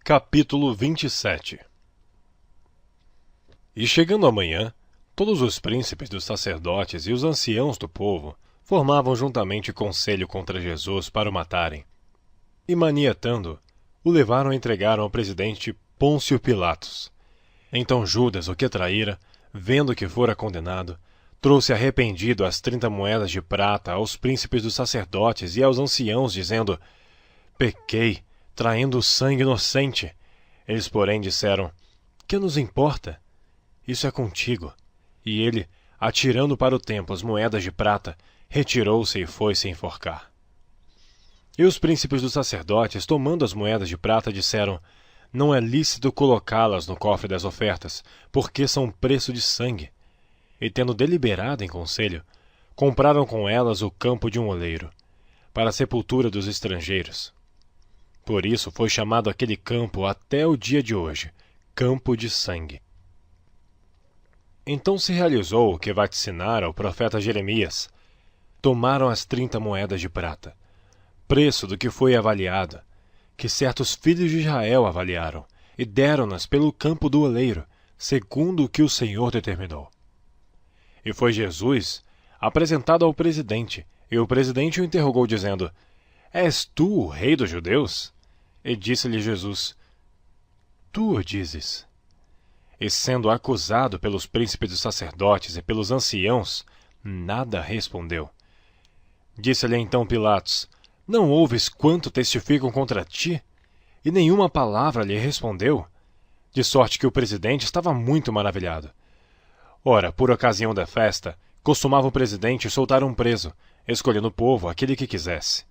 Capítulo 27. E chegando a manhã, todos os príncipes dos sacerdotes e os anciãos do povo formavam juntamente conselho contra Jesus para o matarem. E manietando, o levaram e entregaram ao presidente Pôncio Pilatos. Então Judas, o que traíra, vendo que fora condenado, trouxe arrependido as 30 moedas de prata aos príncipes dos sacerdotes e aos anciãos, dizendo: Pequei, traindo o sangue inocente. Eles, porém, disseram: Que nos importa? Isso é contigo. E ele, atirando para o templo as moedas de prata, retirou-se e foi-se enforcar. E os príncipes dos sacerdotes, tomando as moedas de prata, disseram: Não é lícito colocá-las no cofre das ofertas, porque são preço de sangue. E tendo deliberado em conselho, compraram com elas o campo de um oleiro, para a sepultura dos estrangeiros. Por isso foi chamado aquele campo até o dia de hoje, Campo de Sangue. Então se realizou o que vaticinara o profeta Jeremias. Tomaram as 30 moedas de prata, preço do que foi avaliado, que certos filhos de Israel avaliaram, e deram-nas pelo campo do oleiro, segundo o que o Senhor determinou. E foi Jesus apresentado ao presidente, e o presidente o interrogou, dizendo: És tu o rei dos judeus? E disse-lhe Jesus: Tu o dizes. E sendo acusado pelos príncipes dos sacerdotes e pelos anciãos, nada respondeu. Disse-lhe então Pilatos: Não ouves quanto testificam contra ti? E nenhuma palavra lhe respondeu, de sorte que o presidente estava muito maravilhado. Ora, por ocasião da festa, costumava o presidente soltar um preso, escolhendo o povo aquele que quisesse.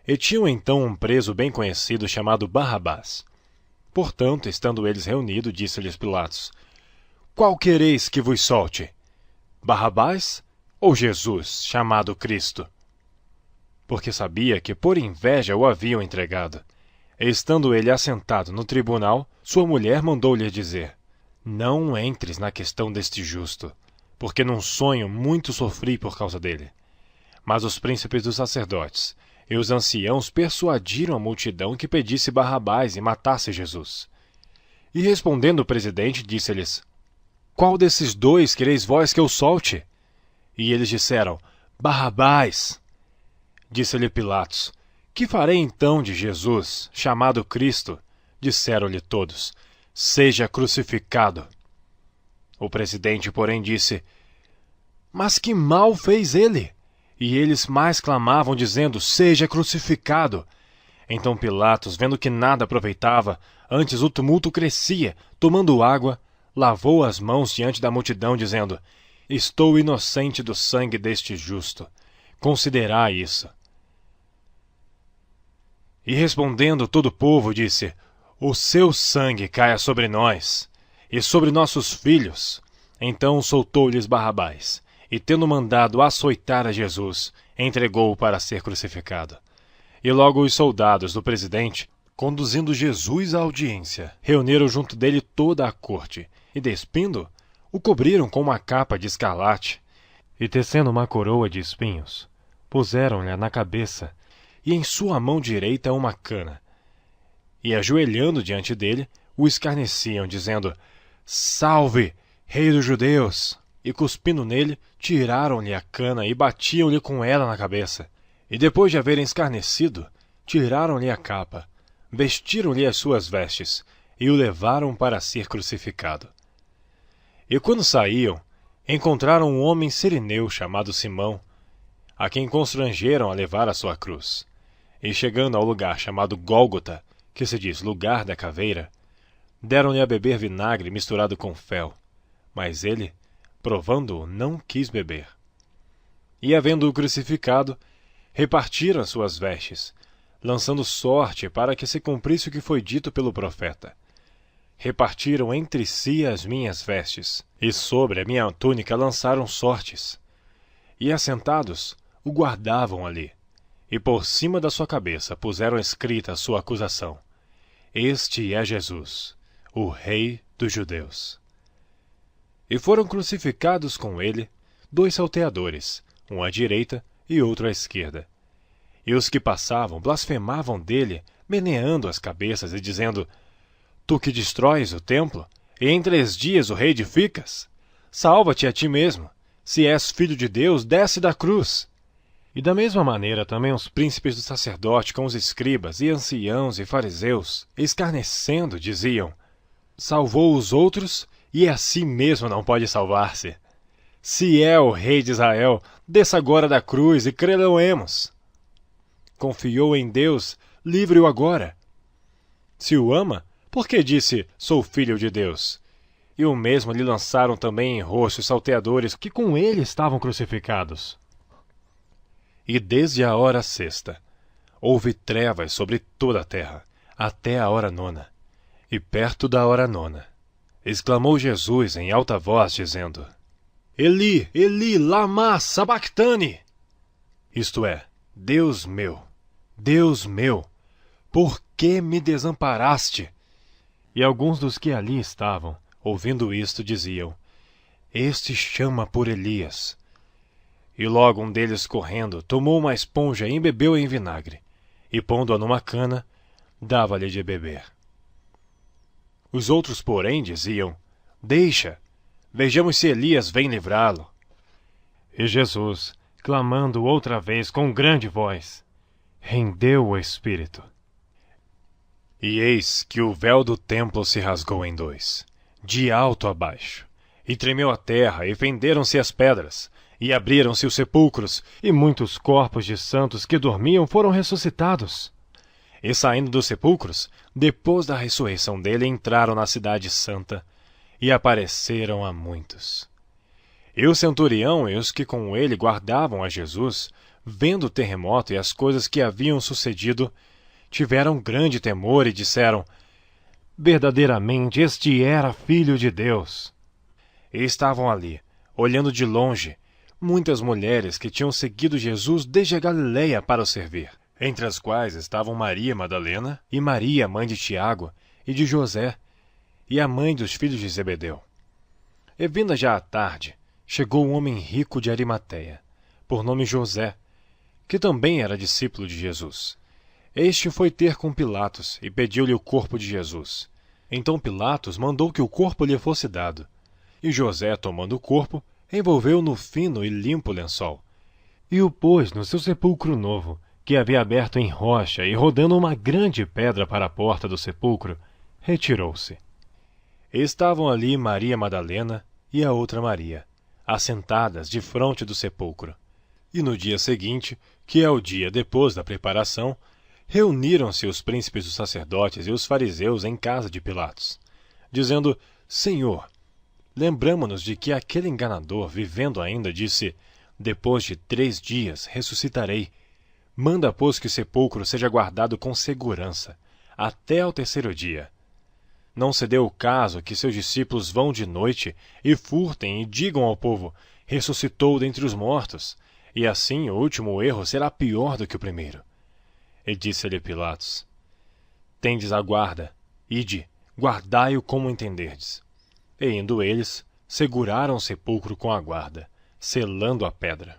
E tinham então um preso bem conhecido chamado Barrabás. Portanto, estando eles reunidos, disse-lhes Pilatos: Qual quereis que vos solte? Barrabás ou Jesus, chamado Cristo? Porque sabia que por inveja o haviam entregado. E estando ele assentado no tribunal, sua mulher mandou-lhe dizer: Não entres na questão deste justo, porque num sonho muito sofri por causa dele. Mas os príncipes dos sacerdotes e os anciãos persuadiram a multidão que pedisse Barrabás e matasse Jesus. E respondendo o presidente, disse-lhes: Qual desses dois quereis vós que eu solte? E eles disseram: Barrabás. Disse-lhe Pilatos: Que farei então de Jesus, chamado Cristo? Disseram-lhe todos: Seja crucificado. O presidente, porém, disse: Mas que mal fez ele? E eles mais clamavam, dizendo: Seja crucificado. Então Pilatos, vendo que nada aproveitava, antes o tumulto crescia, tomando água, lavou as mãos diante da multidão, dizendo: Estou inocente do sangue deste justo. Considerai isso. E respondendo todo o povo, disse: O seu sangue caia sobre nós e sobre nossos filhos. Então soltou-lhes Barrabás, e tendo mandado açoitar a Jesus, entregou-o para ser crucificado. E logo os soldados do presidente, conduzindo Jesus à audiência, reuniram junto dele toda a corte, e despindo, o cobriram com uma capa de escarlate, e tecendo uma coroa de espinhos, puseram-lhe na cabeça, e em sua mão direita uma cana. E ajoelhando diante dele, o escarneciam, dizendo: Salve, rei dos judeus! E cuspindo nele, tiraram-lhe a cana e batiam-lhe com ela na cabeça. E depois de haverem escarnecido, tiraram-lhe a capa, vestiram-lhe as suas vestes, e o levaram para ser crucificado. E quando saíam, encontraram um homem sirineu chamado Simão, a quem constrangeram a levar a sua cruz. E chegando ao lugar chamado Gólgota, que se diz lugar da caveira, deram-lhe a beber vinagre misturado com fel, mas ele, provando-o, não quis beber. E, havendo-o crucificado, repartiram as suas vestes, lançando sorte para que se cumprisse o que foi dito pelo profeta. Repartiram entre si as minhas vestes, e sobre a minha túnica lançaram sortes. E, assentados, o guardavam ali, e por cima da sua cabeça puseram escrita a sua acusação: Este é Jesus, o Rei dos Judeus. E foram crucificados com ele 2 salteadores, um à direita e outro à esquerda. E os que passavam blasfemavam dele, meneando as cabeças e dizendo: Tu que destróis o templo, e em 3 dias o reedificas? Salva-te a ti mesmo. Se és filho de Deus, desce da cruz. E da mesma maneira também os príncipes do sacerdote com os escribas e anciãos e fariseus, escarnecendo, diziam: salvou os outros e a si mesmo não pode salvar-se. Se é o rei de Israel, desça agora da cruz e crê-lo-emos. Confiou em Deus, livre-o agora. Se o ama, por que disse, sou filho de Deus? E o mesmo lhe lançaram também em rosto os salteadores que com ele estavam crucificados. E desde a hora 6ª, houve trevas sobre toda a terra, até a hora 9ª. E perto da hora 9ª, exclamou Jesus em alta voz, dizendo: Eli, Eli, lama sabactani! Isto é, Deus meu, por que me desamparaste? E alguns dos que ali estavam, ouvindo isto, diziam: este chama por Elias. E logo um deles, correndo, tomou uma esponja e embebeu em vinagre, e pondo-a numa cana, dava-lhe de beber. Os outros, porém, diziam: deixa, vejamos se Elias vem livrá-lo. E Jesus, clamando outra vez com grande voz, rendeu o espírito. E eis que o véu do templo se rasgou em 2, de alto a baixo, e tremeu a terra, e fenderam-se as pedras, e abriram-se os sepulcros, e muitos corpos de santos que dormiam foram ressuscitados. E saindo dos sepulcros, depois da ressurreição dele, entraram na cidade santa, e apareceram a muitos. E o centurião e os que com ele guardavam a Jesus, vendo o terremoto e as coisas que haviam sucedido, tiveram grande temor e disseram: verdadeiramente este era filho de Deus. E estavam ali, olhando de longe, muitas mulheres que tinham seguido Jesus desde a Galileia para o servir, entre as quais estavam Maria Madalena e Maria, mãe de Tiago e de José, e a mãe dos filhos de Zebedeu. E vinda já a tarde, chegou um homem rico de Arimateia, por nome José, que também era discípulo de Jesus. Este foi ter com Pilatos e pediu-lhe o corpo de Jesus. Então Pilatos mandou que o corpo lhe fosse dado. E José, tomando o corpo, envolveu no fino e limpo lençol, e o pôs no seu sepulcro novo, que havia aberto em rocha, e rodando uma grande pedra para a porta do sepulcro, retirou-se. Estavam ali Maria Madalena e a outra Maria, assentadas defronte do sepulcro. E no dia seguinte, que é o dia depois da preparação, reuniram-se os príncipes dos sacerdotes e os fariseus em casa de Pilatos, dizendo: Senhor, lembramo-nos de que aquele enganador, vivendo ainda, disse: depois de 3 dias ressuscitarei. Manda, pois, que o sepulcro seja guardado com segurança, até ao 3º dia. Não se deu o caso que seus discípulos vão de noite e furtem e digam ao povo: ressuscitou dentre os mortos, e assim o último erro será pior do que o primeiro. E disse-lhe Pilatos: tendes a guarda, ide, guardai-o como entenderdes. E indo eles, seguraram o sepulcro com a guarda, selando a pedra.